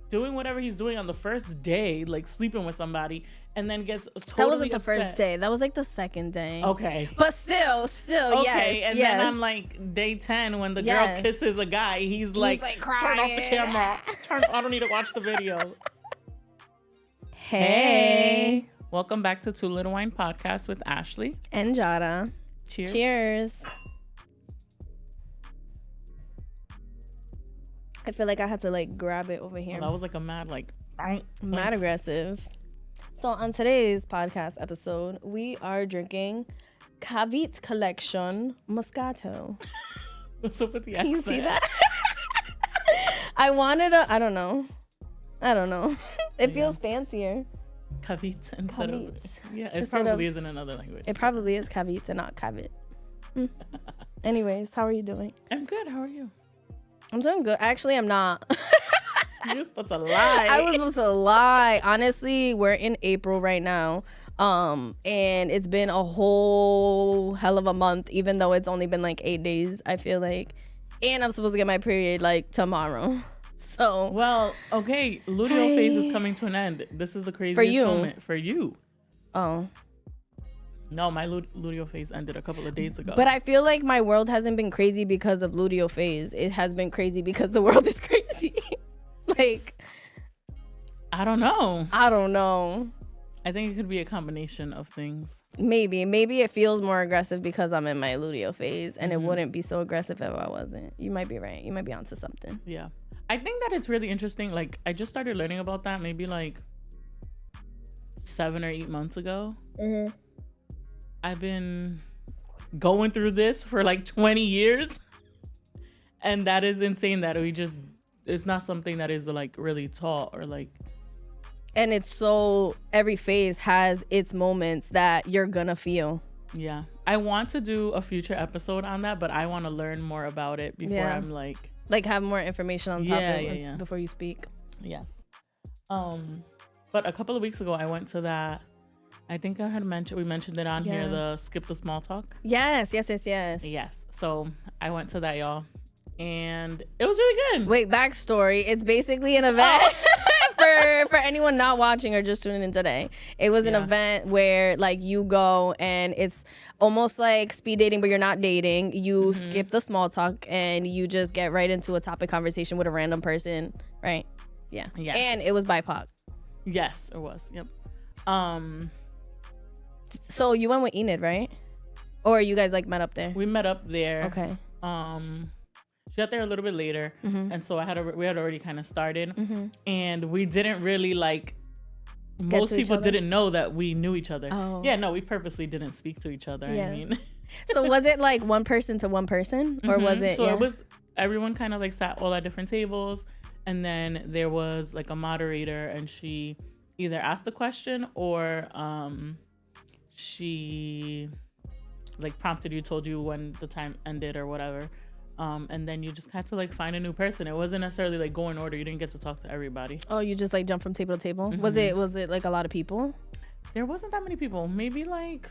doing whatever he's doing on the first day, like sleeping with somebody, and then gets totally That wasn't the upset. first day. That was like the second day. Okay. But still, okay. yes. And then on like day 10, when the girl kisses a guy, he's like turn off the camera. I don't need to watch the video. Hey. Welcome back to Two Little Wine Podcast with Ashley and Jara. Cheers. I feel like I had to like grab it over here. Oh, that was like a mad mad aggressive. So on today's podcast episode, we are drinking Cavite Collection Moscato. What's up with the accent? Can you see that? I don't know. It feels fancier. Cavite instead of... Yeah, it probably is in another language. It probably is Cavite and not Cavite. Anyways, how are you doing? I'm good. How are you? I'm doing good. Actually, I'm not. You were supposed to lie. I was supposed to lie. Honestly, we're in April right now. And it's been a whole hell of a month, even though it's only been like 8 days, I feel like. And I'm supposed to get my period like tomorrow. So. Well, okay. Luteal phase is coming to an end. This is the craziest moment for you. Oh. No, my luteal phase ended a couple of days ago. But I feel like my world hasn't been crazy because of luteal phase. It has been crazy because the world is crazy. Like, I don't know. I think it could be a combination of things. Maybe it feels more aggressive because I'm in my luteal phase, and it wouldn't be so aggressive if I wasn't. You might be right. You might be onto something. Yeah. I think that it's really interesting. Like, I just started learning about that maybe like 7 or 8 months ago. Mm-hmm. I've been going through this for like 20 years. And that is insane that it's not something that is like really taught or like. And it's so, every phase has its moments that you're gonna feel. Yeah. I want to do a future episode on that, but I want to learn more about it before I'm like have more information on topic before you speak. Yes. But a couple of weeks ago, I went to that. I think we mentioned it on here, the skip the small talk. Yes. Yes. So I went to that, y'all. And it was really good. Wait, backstory. It's basically an event for anyone not watching or just tuning in today. It was an event where like you go and it's almost like speed dating, but you're not dating. You skip the small talk and you just get right into a topic conversation with a random person, right? Yeah. Yes. And it was BIPOC. Yes, it was. Yep. So you went with Enid, right? Or you guys like met up there? We met up there. Okay. She got there a little bit later, and so we had already kind of started, and we didn't really like. Most people didn't know that we knew each other. Oh. Yeah, no, we purposely didn't speak to each other. Yeah. I mean, so was it like one person to one person, or was it? So it was everyone kind of like sat all at different tables, and then there was like a moderator, and she either asked a question or she like prompted you, told you when the time ended or whatever. And then you just had to like find a new person. It wasn't necessarily like go in order. You didn't get to talk to everybody. Oh, you just like jump from table to table? Was it like a lot of people? There wasn't that many people. Maybe like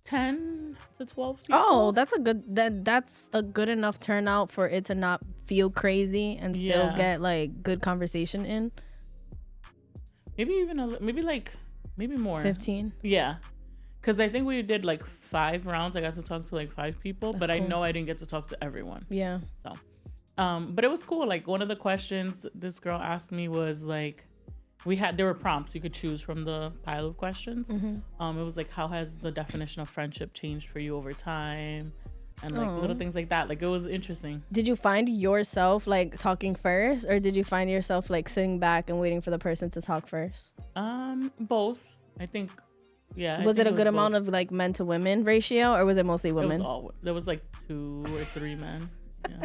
10 to 12 people. Oh, that's a good enough turnout for it to not feel crazy and still get like good conversation in. Maybe maybe more. 15. Yeah. Because I think we did like 5 rounds. I got to talk to like 5 people, but cool. I know I didn't get to talk to everyone. Yeah. So, but it was cool. Like one of the questions this girl asked me was like, there were prompts you could choose from the pile of questions. It was like, how has the definition of friendship changed for you over time? And like little things like that. Like it was interesting. Did you find yourself like talking first, or did you find yourself like sitting back and waiting for the person to talk first? Both. I think. Yeah. Was it a good amount of like men to women ratio, or was it mostly women? There was like 2 or 3 men. Yeah.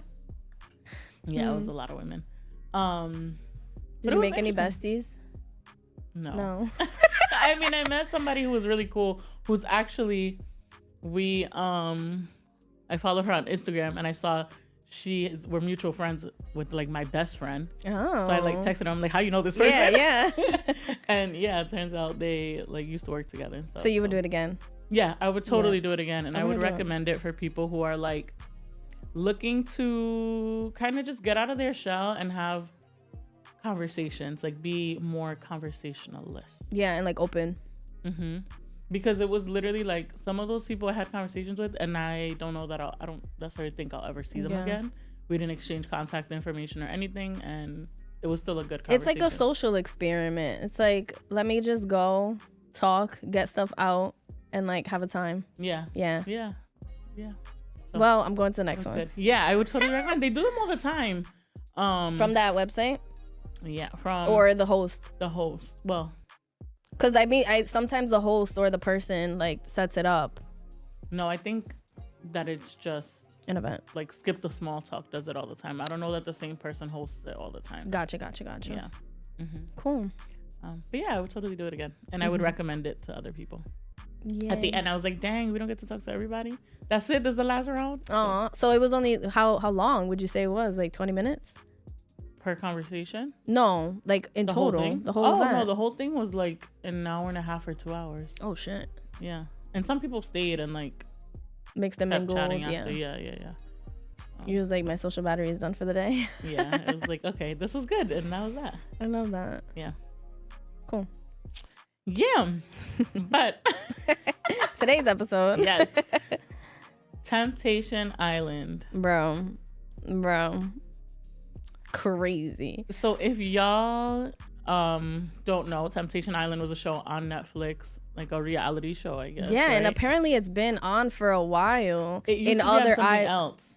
Yeah, it was a lot of women. Did you make any besties? No. I mean, I met somebody who was really cool. Who's actually I followed her on Instagram and I saw we're mutual friends with like my best friend. Oh. So I like texted her. I'm like, how you know this person? Yeah. And yeah, it turns out they like used to work together and stuff. So you would do it again? Yeah, I would totally do it again. And I would recommend it for people who are like looking to kind of just get out of their shell and have conversations, like be more conversationalist. Yeah, and like open. Because it was literally like some of those people I had conversations with, and I don't know that I don't necessarily think I'll ever see them again. We didn't exchange contact information or anything, and it was still a good conversation. It's like a social experiment. It's like, let me just go talk, get stuff out, and like have a time. Yeah. So, well, I'm going to the next one. Good. Yeah, I would totally recommend. They do them all the time. From that website? Yeah, from or the host. The host. Well, because I sometimes the host or the person like sets it up. No, I think that it's just an event. Like Skip the Small Talk does it all the time. I don't know that the same person hosts it all the time. Gotcha. Yeah. Cool. But yeah, I would totally do it again, and I would recommend it to other people. Yeah. At the end, I was like, "Dang, we don't get to talk to everybody. That's it. This is the last round." So it was only how long would you say it was? Like 20 minutes per conversation? No, like in total, the whole event. No, the whole thing was like an hour and a half or 2 hours. Oh shit. Yeah, and some people stayed and like mixed and mingled. Yeah. You was like, my social battery is done for the day. Yeah, it was like, okay, this was good, and that was that. I love that. Yeah. Cool. Yeah, but today's episode. Yes. Temptation Island. Bro. Crazy. So if y'all don't know, Temptation Island was a show on Netflix, like a reality show, I guess. Yeah, right? and apparently it's been on for a while. It used to be on something else.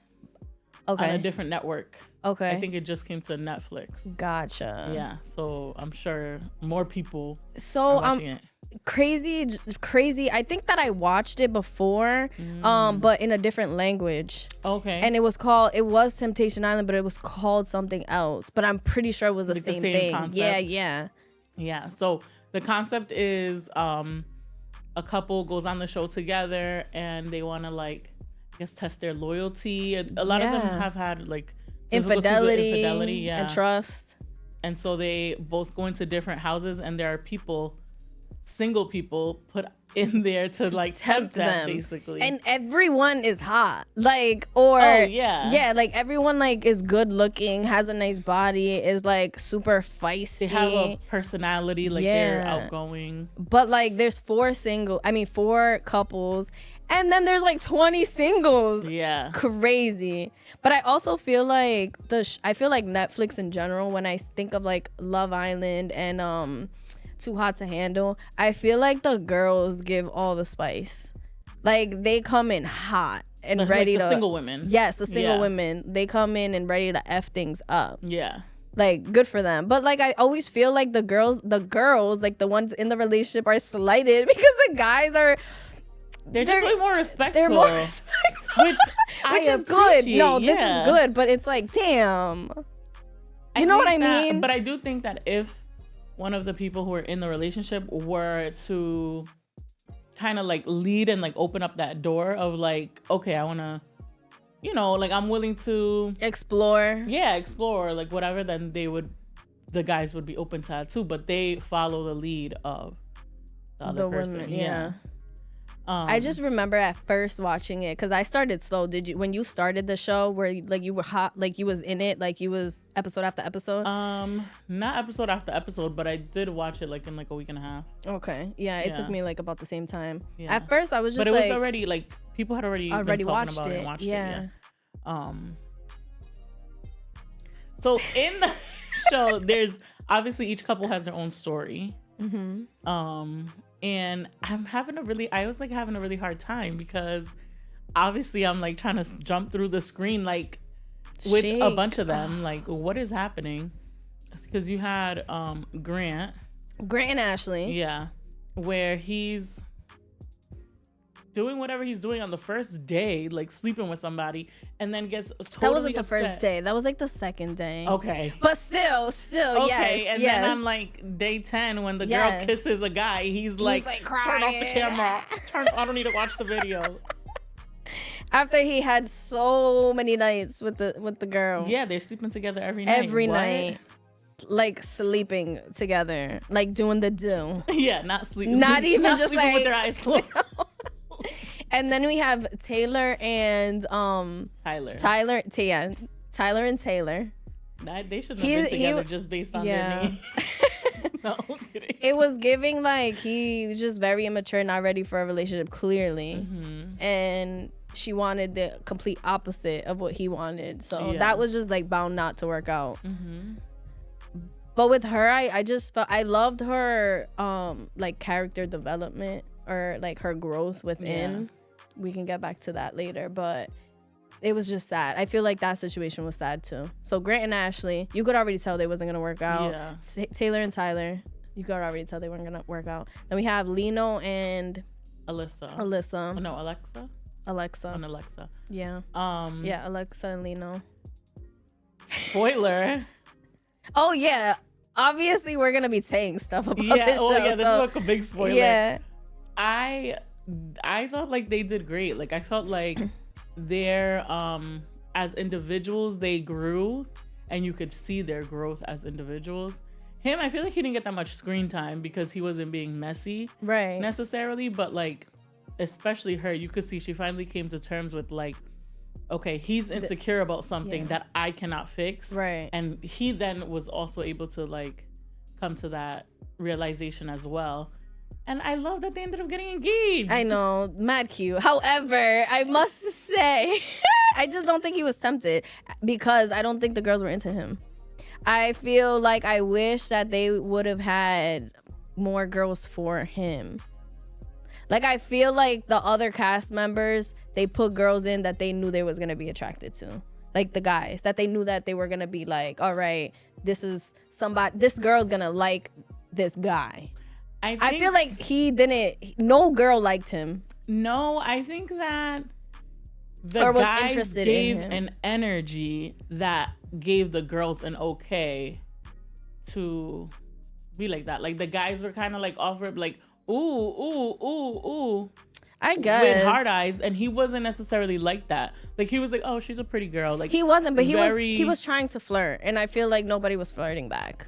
Okay. On a different network. Okay. I think it just came to Netflix. Gotcha. Yeah, so I'm sure more people are watching it. Crazy. I think that I watched it before, but in a different language. Okay. And it was Temptation Island, but it was called something else. But I'm pretty sure it was the same thing. Concept. Yeah. So the concept is a couple goes on the show together and they want to like, I guess, test their loyalty. A lot of them have had like infidelity and trust. And so they both go into different houses and there are single people put in there to like tempt them basically, and everyone is hot, like like everyone like is good looking, has a nice body, is like super feisty, they have a personality, like they're outgoing, but like there's 4 couples and then there's like 20 singles. Yeah, crazy. But I also feel like I feel like Netflix in general, when I think of like Love Island and Too Hot to Handle, I feel like the girls give all the spice. Like they come in hot and ready like the to single women. Yes, the single women. They come in and ready to F things up. Yeah. Like good for them. But like I always feel like the girls, like the ones in the relationship are slighted because the guys are they're just way more respectful. They're more respectful. Which is good. No, this is good, but it's like, damn. You know what I mean? But I do think that if one of the people who are in the relationship were to kind of like lead and like open up that door of like, okay, I want to, like I'm willing to explore like whatever, then the guys would be open to that too, but they follow the lead of the other person. Women, yeah. I just remember at first watching it because I started slow. Did you, when you started the show, where like you were hot, like you was in it, like you was episode after episode? Not episode after episode, but I did watch it like in like a week and a half. Okay, yeah, it took me like about the same time. Yeah. At first, I was just, but it was already like people had already been watched about it. And watched it. Yeah. So in the show, there's obviously each couple has their own story. Mm-hmm. And I was having a really hard time because obviously I'm like trying to jump through the screen like with a bunch of them. Like, what is happening? Because you had Grant and Ashley. Yeah, where he's doing whatever he's doing on the first day, like sleeping with somebody, and then gets totally That wasn't the upset. first day. That was like the second day. Okay. But still, okay. And then on like day 10, when the girl kisses a guy, he's like turn off the camera. I don't need to watch the video. After he had so many nights with the girl. Yeah, they're sleeping together every night. Every night. Like sleeping together, like doing the do. Yeah, not sleeping. Not even not just like with their eyes closed. And then we have Taylor and Tyler. Tyler and Taylor. They shouldn't have been together just based on their name. No, I'm kidding. It was giving like he was just very immature, not ready for a relationship, clearly. And she wanted the complete opposite of what he wanted. So that was just like bound not to work out. But with her, I just felt I loved her like character development or like her growth within. We can get back to that later, but it was just sad. I feel like that situation was sad too. So Grant and Ashley, you could already tell they wasn't gonna work out. Taylor and Tyler, you could already tell they weren't gonna work out. Then we have Lino and Alyssa. Oh, no, Alexa. And Alexa. Yeah. Alexa and Lino. Spoiler. Oh yeah. Obviously, we're gonna be saying stuff about this show. This is like a big spoiler. Yeah. I thought like they did great. Like I felt like they're as individuals they grew, and you could see their growth as individuals. Him, I feel like he didn't get that much screen time because he wasn't being messy, right? Necessarily, but like especially her, you could see she finally came to terms with like, okay, he's insecure about something that I cannot fix, right? And he then was also able to like come to that realization as well. And I love that they ended up getting engaged. I know, mad cute. However, I must say, I just don't think he was tempted because I don't think the girls were into him. I feel like I wish that they would have had more girls for him. Like, I feel like the other cast members, they put girls in that they knew they was going to be attracted to. Like the guys, that they knew that they were going to be like, all right, this girl's going to like this guy. I feel like no girl liked him. No, I think that the guys gave an energy that gave the girls an okay to be like that. Like the guys were kind of like off rip, like, ooh. I guess. With hard eyes, and he wasn't necessarily like that. Like he was like, oh, she's a pretty girl. Like he wasn't, but he was trying to flirt, and I feel like nobody was flirting back.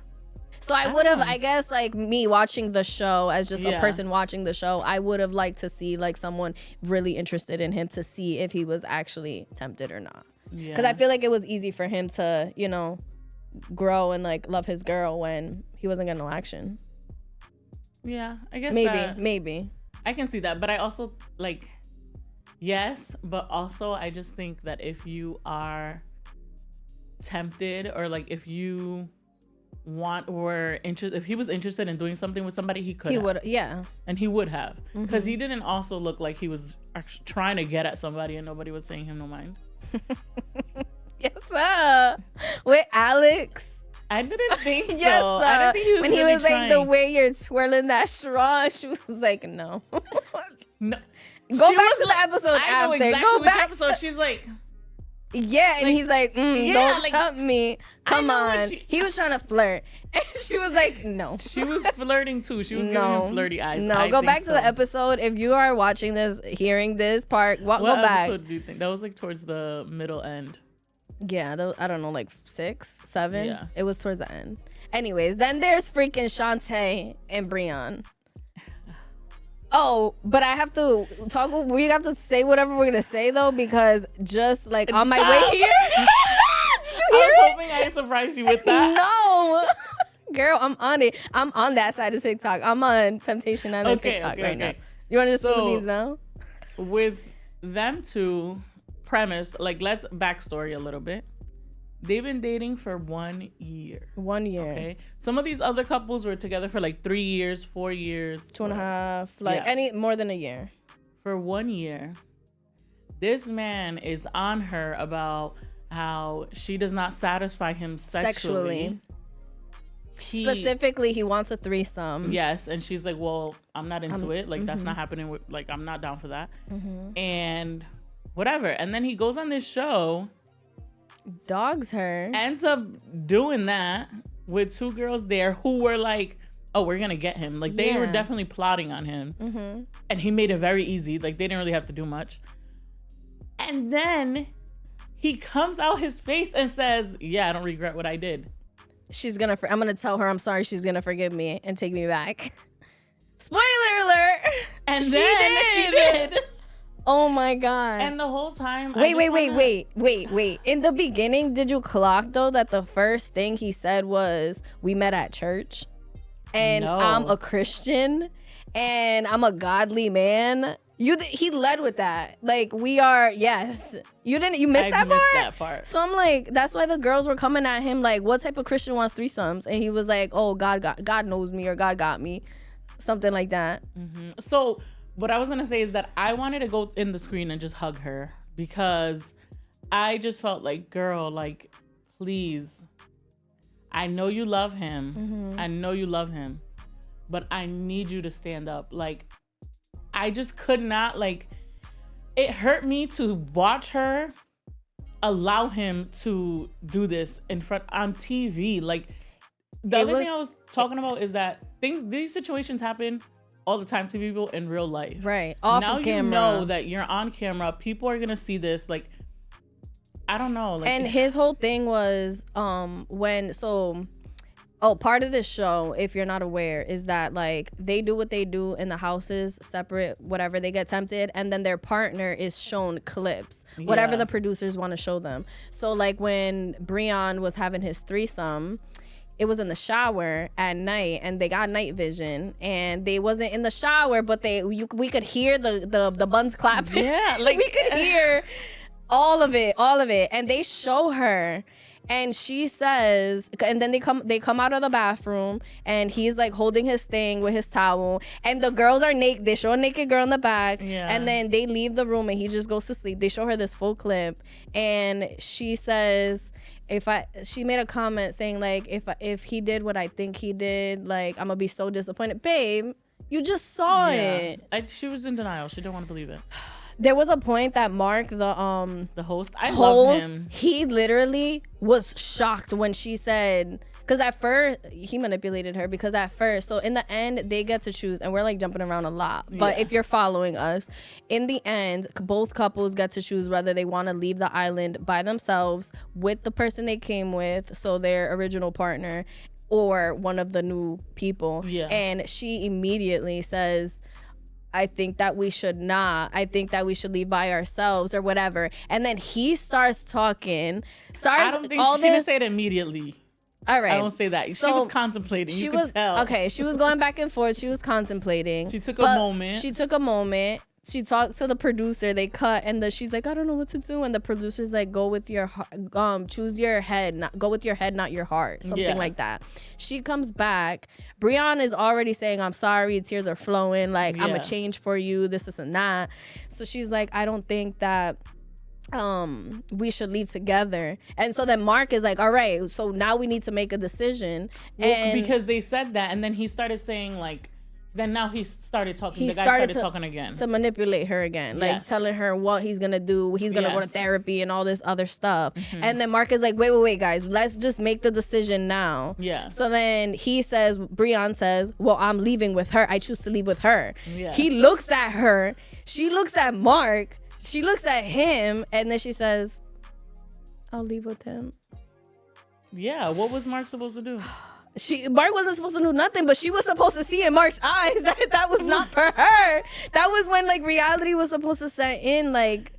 So I would have, I guess, like me watching the show as just a person watching the show, I would have liked to see like someone really interested in him to see if he was actually tempted or not. Because I feel like it was easy for him to, you know, grow and like love his girl when he wasn't getting no action. Yeah, I guess maybe. I can see that, but I also like, yes, but also I just think that if you are tempted or like if you if he was interested in doing something with somebody, he would, and he would have, because he didn't also look like he was actually trying to get at somebody and nobody was paying him no mind. Yes, sir. With Alex, I didn't think so. Yes, sir. I didn't think he was when really he was trying. like, the way you're twirling that straw, she was like, no. No. Go back to the episode after. I know exactly Go which back. episode. She's like, yeah, and he's like, don't like, tempt me. Come on. He was trying to flirt. And she was like, no. She was flirting too. She was giving him flirty eyes. No, go back to the episode. If you are watching this, hearing this part, go back. What episode do you think? That was like towards the middle end. Yeah, I don't know, like 6, 7. Yeah. It was towards the end. Anyways, then there's freaking Shantae and Breon. Oh, but I have to talk. We have to say whatever we're gonna say though, because just like on my way here, did you hear I was hoping I could surprise you with that. No, girl, I'm on it. I'm on that side of TikTok. I'm on Temptation Island TikTok right now. You want to just spill the beans now? With them two, premise, like let's backstory a little bit. They've been dating for 1 year. 1 year. Okay. Some of these other couples were together for like 3 years, 4 years. 2.5. Like any more than a year. For 1 year. This man is on her about how she does not satisfy him sexually. Specifically, he wants a threesome. Yes. And she's like, well, I'm not into it. Like, that's not happening. Like, I'm not down for that. And whatever. And then he goes on this show. Dogs her. Ends up doing that with 2 girls there who were like, oh, we're gonna get him. Like they were definitely plotting on him. And he made it very easy. Like they didn't really have to do much. And then he comes out his face and says, yeah, I don't regret what I did. I'm gonna tell her I'm sorry. She's gonna forgive me and take me back. Spoiler alert. And then she did. Oh my God. And the whole time, wait. In the beginning, did you clock though that the first thing he said was, "We met at church, and I'm a Christian, and I'm a godly man." He led with that. Like, we are, yes. You missed that part? So I'm like, that's why the girls were coming at him like, what type of Christian wants threesomes? And he was like, oh, God knows me, or God got me. Something like that. Mm-hmm. So what I was going to say is that I wanted to go in the screen and just hug her, because I just felt like, girl, like, please. I know you love him. Mm-hmm. I know you love him. But I need you to stand up. Like, I just could not, like, it hurt me to watch her allow him to do this on TV. Like, the other thing I was talking about is that these situations happen all the time to people in real life. Right. Off of camera. Now you know that you're on camera. People are going to see this. Like, I don't know. Like, and his whole thing was part of this show, if you're not aware, is that like they do what they do in the houses, separate, whatever, they get tempted, and then their partner is shown clips, whatever the producers want to show them. So like when Breon was having his threesome, it was in the shower at night, and they got night vision, and they wasn't in the shower, but we could hear the buns clapping. Yeah, like we could hear all of it, and they show her. And she says, and then they come out of the bathroom, and he's like holding his thing with his towel, and the girls are naked. They show a naked girl in the back, and then they leave the room, and he just goes to sleep. They show her this full clip, and she says, she made a comment saying like, if he did what I think he did, like, I'm gonna be so disappointed. Babe, you just saw it. She was in denial. She didn't want to believe it. There was a point that Mark, the host, love him. He literally was shocked when she said, because at first he manipulated her, because at first, so in the end they get to choose, and we're like jumping around a lot, but if you're following us, in the end both couples get to choose whether they want to leave the island by themselves with the person they came with, so their original partner, or one of the new people. And she immediately says, I think that we should not. I think that we should leave by ourselves or whatever. And then he starts talking. I don't think she didn't say it immediately. All right. I don't say that. So she was contemplating. You could tell. Okay, she was going back and forth. She was contemplating. She took a moment. She talks to the producer. They cut, and she's like, I don't know what to do. And the producer's like, go with your choose your head, go with your head, not your heart, something like that. She comes back. Breon is already saying, I'm sorry, tears are flowing, like, I'm a change for you, this and that. So she's like, I don't think that we should leave together. And so then Mark is like, all right, so now we need to make a decision. Because they said that, and then he started saying like, then now he started talking. The guy started talking again to manipulate her again, like telling her what he's gonna do. He's gonna go to therapy and all this other stuff. Mm-hmm. And then Mark is like, wait, guys, let's just make the decision now. Yeah. So then Breon says, well, I'm leaving with her. I choose to leave with her. Yeah. He looks at her. She looks at Mark. She looks at him, and then she says, I'll leave with him. Yeah. What was Mark supposed to do? Mark wasn't supposed to do nothing, but she was supposed to see in Mark's eyes that was not for her. That was when like reality was supposed to set in. Like,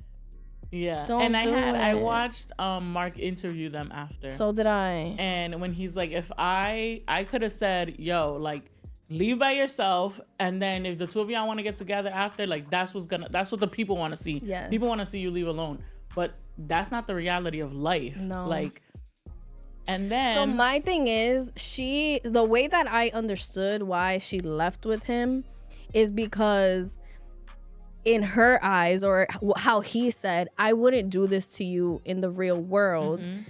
I watched Mark interview them after. So did I. And when he's like, if I could have said, yo, like, leave by yourself, and then if the two of y'all want to get together after, like, that's what the people want to see. Yeah. People want to see you leave alone, but that's not the reality of life. No. Like. And then, so my thing is, the way that I understood why she left with him is because in her eyes, or how he said, I wouldn't do this to you in the real world. Mm-hmm.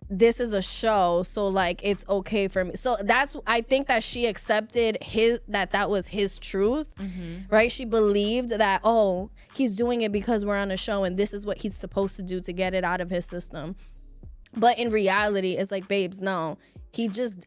This is a show, so like it's okay for me. So I think that she accepted that was his truth, right? She believed that, oh, he's doing it because we're on a show, and this is what he's supposed to do to get it out of his system. But in reality, it's like, babes, no.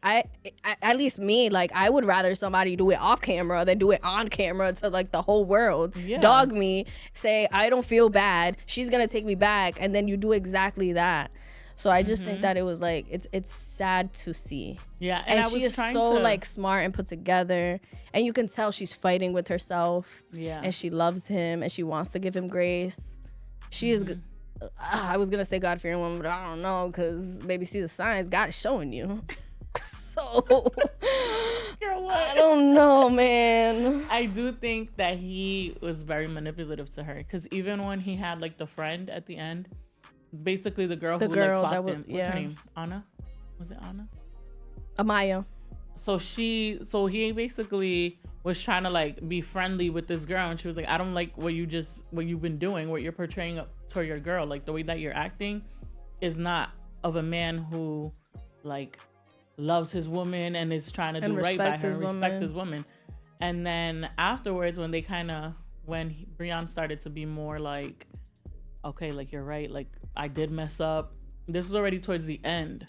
At least me, like, I would rather somebody do it off camera than do it on camera to, like, the whole world. Yeah. Dog me, say, I don't feel bad. She's going to take me back. And then you do exactly that. So I just think that it was like it's sad to see. Yeah, and she is so like smart and put together, and you can tell she's fighting with herself. Yeah, and she loves him and she wants to give him grace. She is good. I was gonna say God-fearing woman, but I don't know, because baby, see the signs God is showing you. So girl, what? I don't know, man. I do think that he was very manipulative to her, because even when he had like the friend at the end, basically the girl who like clocked him. What's her name? Anna? Was it Anna? Amaya. So he basically was trying to like be friendly with this girl, and she was like, I don't like what you've been doing, what you're portraying toward your girl. Like the way that you're acting is not of a man who like loves his woman and is trying to do right by her, respect his woman. And then afterwards, when Breon started to be more like, okay, like you're right, like I did mess up. This was already towards the end.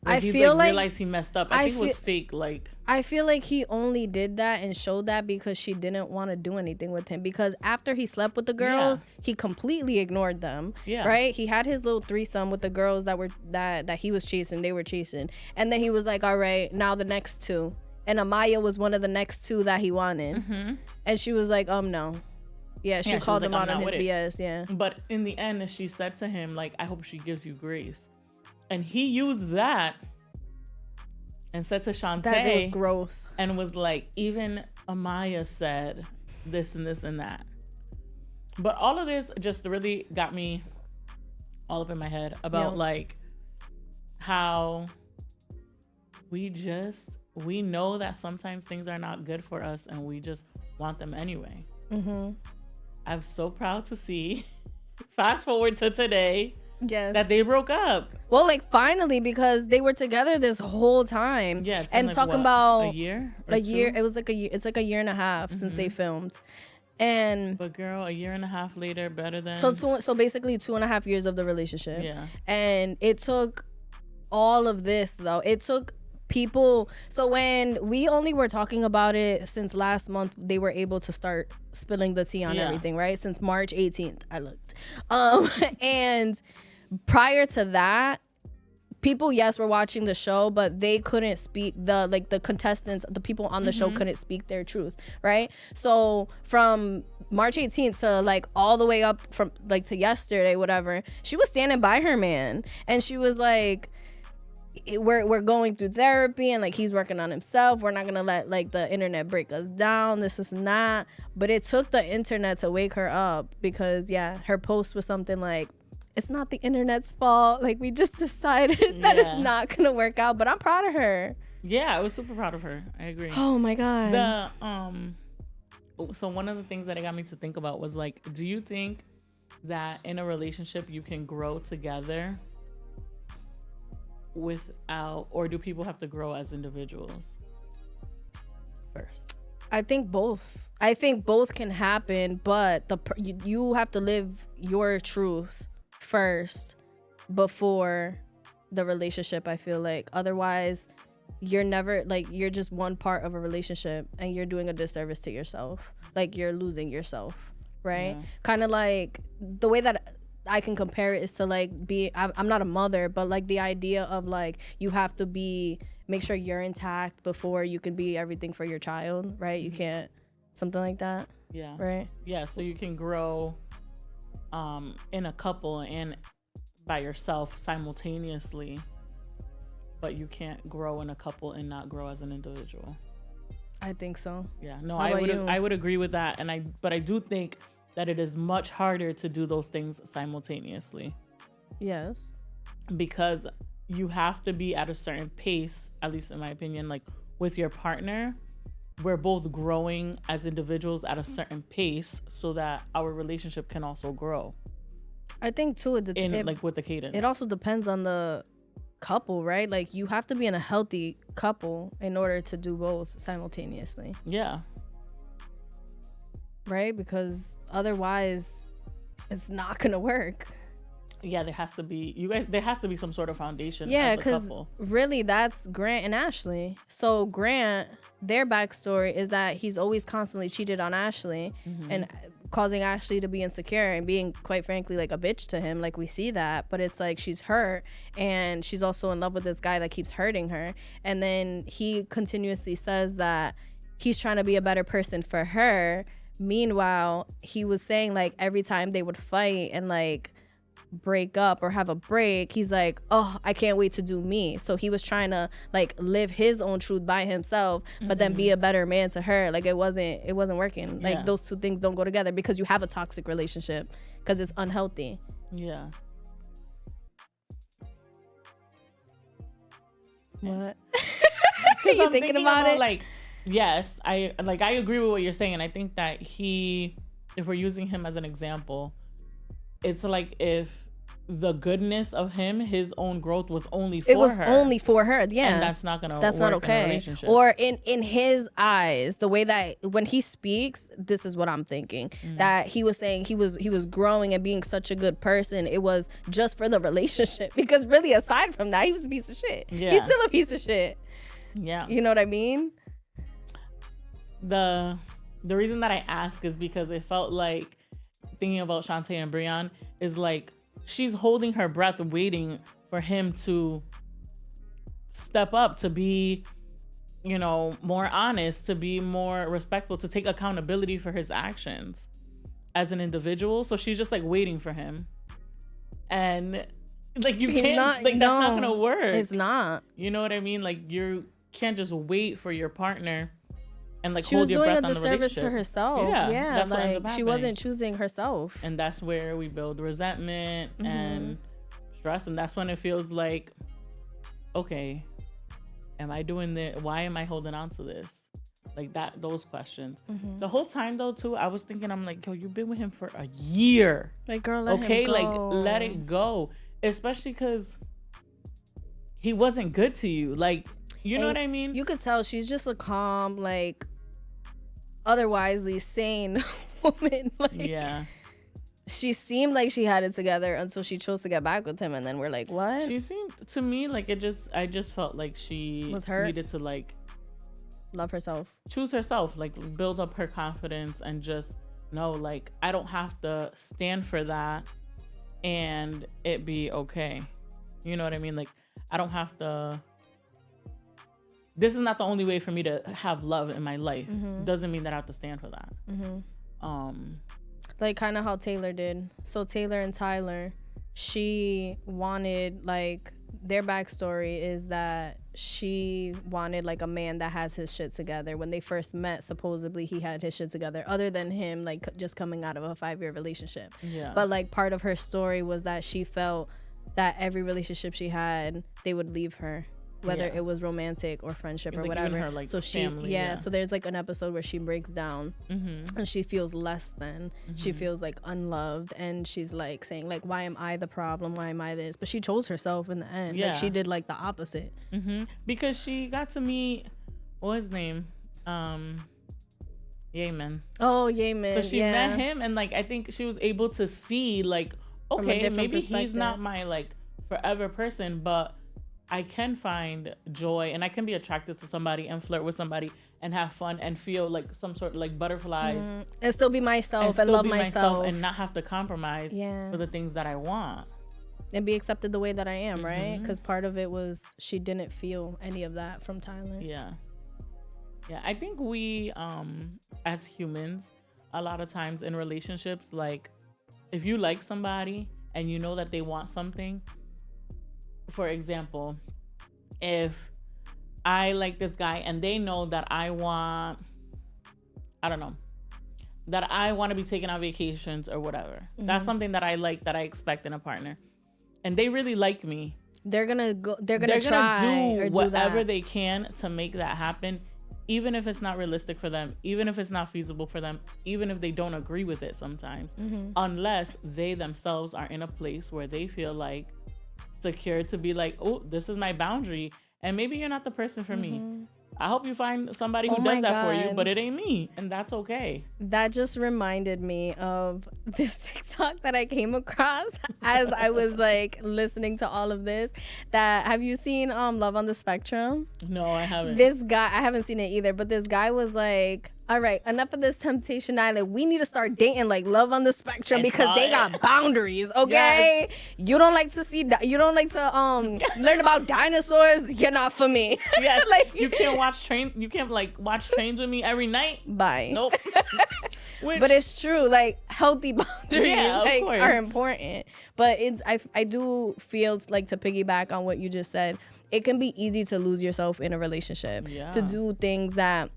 I feel like realized he messed up. I think it was fake. Like I feel like he only did that and showed that because she didn't want to do anything with him. Because after he slept with the girls, he completely ignored them. Yeah. Right. He had his little threesome with the girls that he was chasing. They were chasing, and then he was like, "All right, now the next two." And Amaya was one of the next two that he wanted, and she was like, no. Yeah, she called him out on his BS. Yeah. But in the end, she said to him, like, I hope she gives you grace. And he used that and said to Shantae, that it was growth. And was like, even Amaya said this and this and that. But all of this just really got me all up in my head about like how we know that sometimes things are not good for us and we just want them anyway. I'm so proud to see, fast forward to today, that they broke up. Well, like finally, because they were together this whole time. Yeah, and like, talking about a year. It was like a year. It's like a year and a half since they filmed. But girl, a year and a half later, better than so basically 2.5 years of the relationship. Yeah, and it took all of this though. It took people. So when we only were talking about it since last month, they were able to start spilling the tea on everything, right? Since March 18th, I looked. And prior to that, people, yes, were watching the show, but they couldn't speak. The contestants, the people on the show couldn't speak their truth, right? So from March 18th to like all the way up from like to yesterday, whatever, she was standing by her man, and she was like, we're going through therapy, and like he's working on himself. We're not gonna let like the internet break us down. This is not. But it took the internet to wake her up, because her post was something like, it's not the internet's fault. Like, we just decided that it's not gonna work out. But I'm proud of her. Yeah, I was super proud of her. I agree. Oh my god. So one of the things that it got me to think about was like, do you think that in a relationship you can grow together without, or do people have to grow as individuals first? I think both. I think both can happen, but you have to live your truth first before the relationship, I feel like. Otherwise, you're never, like, you're just one part of a relationship and you're doing a disservice to yourself. Like, you're losing yourself, right? Yeah. Kind of like the way that I can compare it is to like I'm not a mother, but like the idea of like you have to make sure you're intact before you can be everything for your child, right? You can't, something like that. Yeah. Right. Yeah. So you can grow in a couple and by yourself simultaneously, but you can't grow in a couple and not grow as an individual. I think so. Yeah. No, I would agree with that, but I do think that it is much harder to do those things simultaneously. Yes. Because you have to be at a certain pace, at least in my opinion, like with your partner. We're both growing as individuals at a certain pace so that our relationship can also grow. I think too, like with the cadence. It also depends on the couple, right? Like you have to be in a healthy couple in order to do both simultaneously. Yeah. Right? Because otherwise it's not gonna work. Yeah, there has to be some sort of foundation. Yeah, because really that's Grant and Ashley. So Grant, their backstory is that he's always constantly cheated on Ashley, and causing Ashley to be insecure and being, quite frankly, like a bitch to him. Like, we see that, but it's like she's hurt and she's also in love with this guy that keeps hurting her. And then he continuously says that he's trying to be a better person for her. Meanwhile, he was saying like every time they would fight and like break up or have a break, he's like, oh, I can't wait to do me. So he was trying to like live his own truth by himself, but then be a better man to her. Like, it wasn't working. Like, those two things don't go together because you have a toxic relationship, because it's unhealthy. Yeah. What? You thinking about it? Like, yes, I agree with what you're saying. And I think that if we're using him as an example, it's like if the goodness of him, his own growth was only for her. It was only for her, yeah. And that's not gonna work not okay. in a relationship. Or in his eyes, the way that when he speaks, this is what I'm thinking. That he was saying he was growing and being such a good person. It was just for the relationship. Because really, aside from that, he was a piece of shit. Yeah. He's still a piece of shit. Yeah. You know what I mean? The reason that I ask is because it felt like, thinking about Shantae and Brianne, is like she's holding her breath waiting for him to step up, to be, more honest, to be more respectful, to take accountability for his actions as an individual. So she's just like waiting for him. And like, you can't, that's not gonna work. It's not. You know what I mean? Like, you can't just wait for your partner and like she hold was your doing breath a on the relationship. disservice to herself. Yeah, that's what ends up like she happening. wasn't choosing herself. And that's where we build resentment and stress. And that's when it feels like, okay, am I doing this? Why am I holding on to this? Like those questions. The whole time though too, I was thinking, I'm like, yo, you've been with him for a year. Like, girl, let him go. Like, let it go. Especially because he wasn't good to you. Like, you know what I mean? You could tell she's just a calm, like, otherwisely sane woman. Like, yeah. She seemed like she had it together until she chose to get back with him, and then we're like, what? She seemed to me like I just felt like she was hurt. Needed to like love herself, choose herself, like build up her confidence, and just know, like, I don't have to stand for that and it be okay. You know what I mean? Like, I don't have to. This is not the only way for me to have love in my life. Doesn't mean that I have to stand for that. Like, kind of how Taylor did. So Taylor and Tyler, she wanted, like, their backstory is that she wanted like a man that has his shit together. When they first met, supposedly he had his shit together, other than him like just coming out of a 5-year relationship. Yeah. But like part of her story was that she felt that every relationship she had, they would leave her, whether it was romantic or friendship or whatever. Her, like, so she family, so there's like an episode where she breaks down and she feels less than. She feels like unloved, and she's like saying like, why am I the problem, why am I this? But she chose herself in the end. Like, she did like the opposite. Because she got to meet, what was his name, Yemen. Oh, Yemen. So she met him, and like I think she was able to see like, okay, maybe he's not my like forever person, but I can find joy and I can be attracted to somebody and flirt with somebody and have fun and feel like some sort of like butterflies and still be myself and love myself and not have to compromise for the things that I want and be accepted the way that I am, right? Because part of it was she didn't feel any of that from Tyler. Yeah, I think we as humans, a lot of times in relationships, like if you like somebody and you know that they want something. For example, if I like this guy and they know that I want to be taken on vacations or whatever. That's something that I like, that I expect in a partner. And they really like me. They're gonna try do whatever they can to make that happen, even if it's not realistic for them, even if it's not feasible for them, even if they don't agree with it sometimes, unless they themselves are in a place where they feel like secure to be like, oh, this is my boundary, and maybe you're not the person for me. I hope you find somebody who does that for you, but it ain't me, and that's okay. That just reminded me of this TikTok that I came across as I was like listening to all of this. That, have you seen Love on the Spectrum? No, I haven't. This guy, I haven't seen it either, but this guy was like, All right, enough of this Temptation Island. We need to start dating like Love on the Spectrum because they got boundaries, okay? Yes. You don't like to learn about dinosaurs. You're not for me. Yeah, like you can't watch trains. You can't like watch trains with me every night. Bye. Nope. But it's true. Like healthy boundaries are important. But I do feel like, to piggyback on what you just said, it can be easy to lose yourself in a relationship, to do things that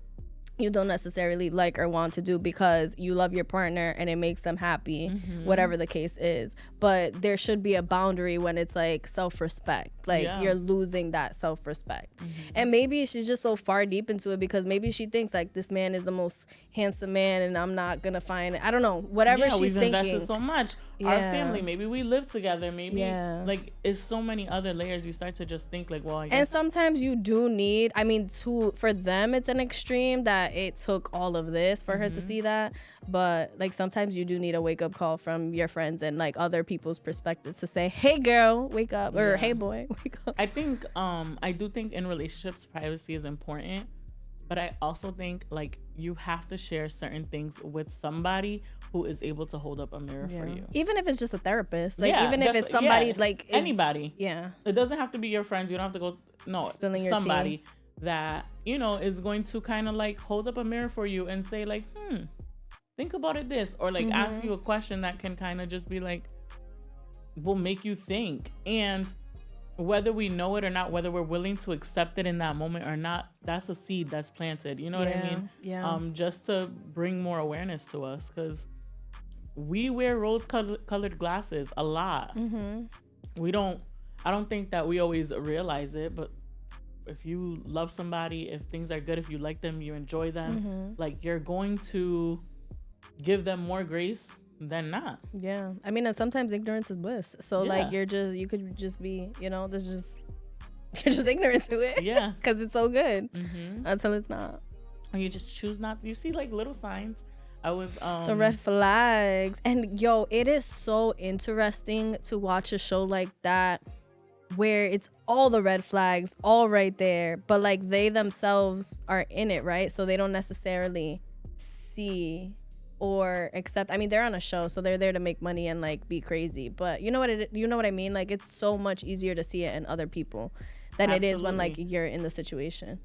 you don't necessarily like or want to do because you love your partner and it makes them happy, whatever the case is. But there should be a boundary when it's like self-respect. Like you're losing that self-respect. And maybe she's just so far deep into it because maybe she thinks like this man is the most handsome man and I'm not gonna find it. I don't know. Whatever she's we've thinking. Invested so much. Our family, maybe we live together. Maybe like it's so many other layers. You start to just think like, well, I guess. And sometimes you do need, for them it's an extreme that it took all of this for her to see that. But like sometimes you do need a wake up call from your friends and like other people's perspectives to say, hey girl, wake up, or hey boy, wake up. I do think in relationships privacy is important, but I also think like you have to share certain things with somebody who is able to hold up a mirror for you. Even if it's just a therapist, like even if it's somebody like anybody. Yeah. It doesn't have to be your friends. You don't have to go spilling your somebody tea. That, is going to kind of like hold up a mirror for you and say like, think about it this, or like ask you a question that can kind of just be like, will make you think. And whether we know it or not, whether we're willing to accept it in that moment or not, that's a seed that's planted. You know what I mean? Yeah. Just to bring more awareness to us, because we wear rose-colored glasses a lot. I don't think that we always realize it, but if you love somebody, if things are good, if you like them, you enjoy them, like you're going to give them more grace than not. Yeah. I mean, and sometimes ignorance is bliss. So like you could just be, you're just ignorant to it. Yeah. Because it's so good until it's not. Or you just choose not to. You see like little signs. I was the red flags. And it is so interesting to watch a show like that where it's all the red flags all right there, but like they themselves are in it, right? So they don't necessarily see or accept. I mean, they're on a show, so they're there to make money and like be crazy, but you know what I mean? Like it's so much easier to see it in other people than it is when like you're in the situation.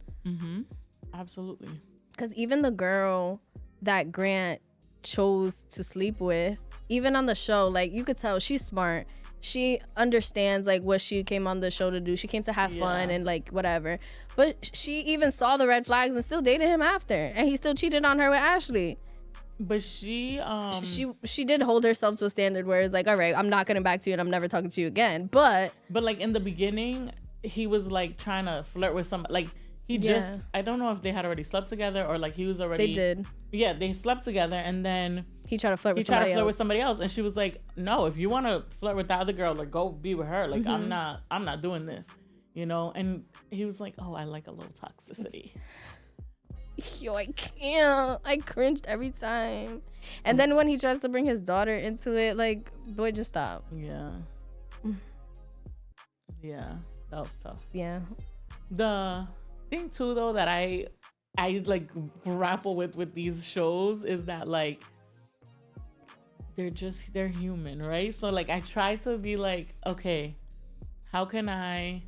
Absolutely. Because even the girl that Grant chose to sleep with, even on the show, like you could tell she's smart. She understands like what she came on the show to do. She came to have fun and like whatever. But she even saw the red flags and still dated him after, and he still cheated on her with Ashley. But she did hold herself to a standard where it's like, all right, I'm not getting back to you and I'm never talking to you again. But like in the beginning, he was like trying to flirt with somebody. Like he just, I don't know if they had already slept together or like he was already. They did. Yeah, they slept together and then. He tried to flirt with somebody else, and she was like, "No, if you want to flirt with that other girl, like go be with her. Like I'm not doing this, And he was like, "Oh, I like a little toxicity." Yo, I can't. I cringed every time. And then when he tries to bring his daughter into it, like, boy, just stop. Yeah. Yeah, that was tough. Yeah. The thing too, though, that I like grapple with these shows is that like. They're human, right? So like I try to be like, okay, how can I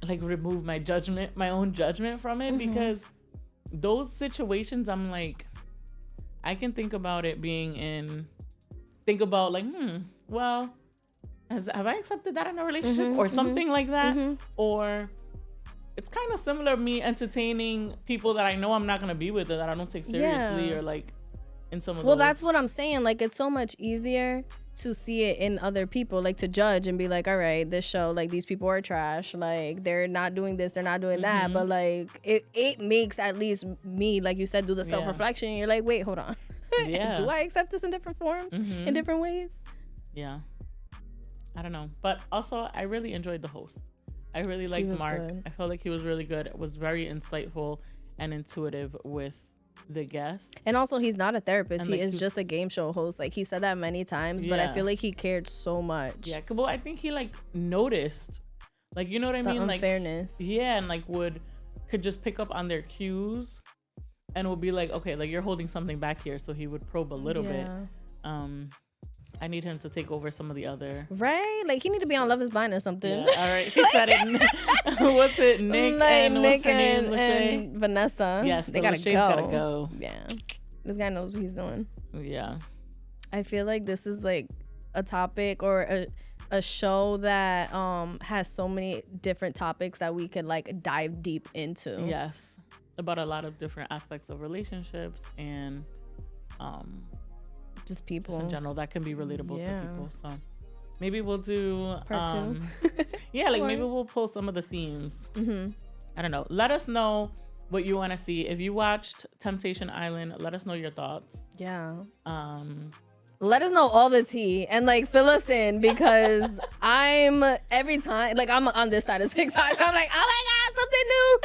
like remove my own judgment from it? Because those situations, I'm like, I can think about it like, well, have I accepted that in a relationship or something like that? Or it's kind of similar to me entertaining people that I know I'm not going to be with or that I don't take seriously or like, well, that's what I'm saying. Like, it's so much easier to see it in other people, like to judge and be like, all right, this show, like these people are trash. Like they're not doing this, they're not doing that. But like it makes at least me, like you said, do the self-reflection. And you're like, wait, hold on. Do I accept this in different forms, in different ways? Yeah. I don't know. But also, I really enjoyed the host. I really liked Mark. Good. I felt like he was really good. It was very insightful and intuitive with the guest. And also he's not a therapist, he is just a game show host. Like he said that many times, but I feel like he cared so much. Yeah, well, I think he like noticed, like, you know what I mean, unfairness. Like and like could just pick up on their cues and will be like, okay, like you're holding something back here, so he would probe a little bit. I need him to take over some of the other. Right? Like, he need to be on Love is Blind or something. Yeah. All right. She said it. What's it? Nick like, and Nick what's her name? Lachey? and Vanessa. Yes. They gotta go. Yeah. This guy knows what he's doing. Yeah. I feel like this is like a topic or a show that has so many different topics that we could like dive deep into. Yes. About a lot of different aspects of relationships and just people in general that can be relatable to people. So maybe we'll do part 2. Yeah, like maybe we'll pull some of the themes. I don't know. Let us know what you want to see. If you watched Temptation Island, let us know your thoughts. Yeah. Let us know all the tea and like fill us in, because I'm every time like I'm on this side of TikTok, so I'm like, oh my god, something new.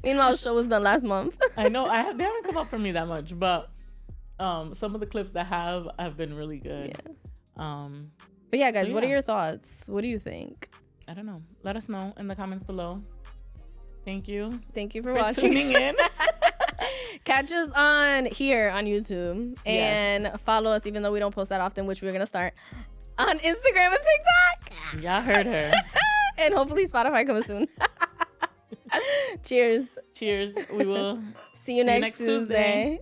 Meanwhile, the show was done last month. I know they haven't come up for me that much, but some of the clips that have been really good. Yeah. But yeah, guys, so what are your thoughts? What do you think? I don't know. Let us know in the comments below. Thank you. Thank you for watching. Tuning in. Catch us on YouTube and follow us, even though we don't post that often, which we're gonna start on Instagram and TikTok. Y'all heard her. And hopefully Spotify comes soon. Cheers. Cheers. We will see you next Tuesday.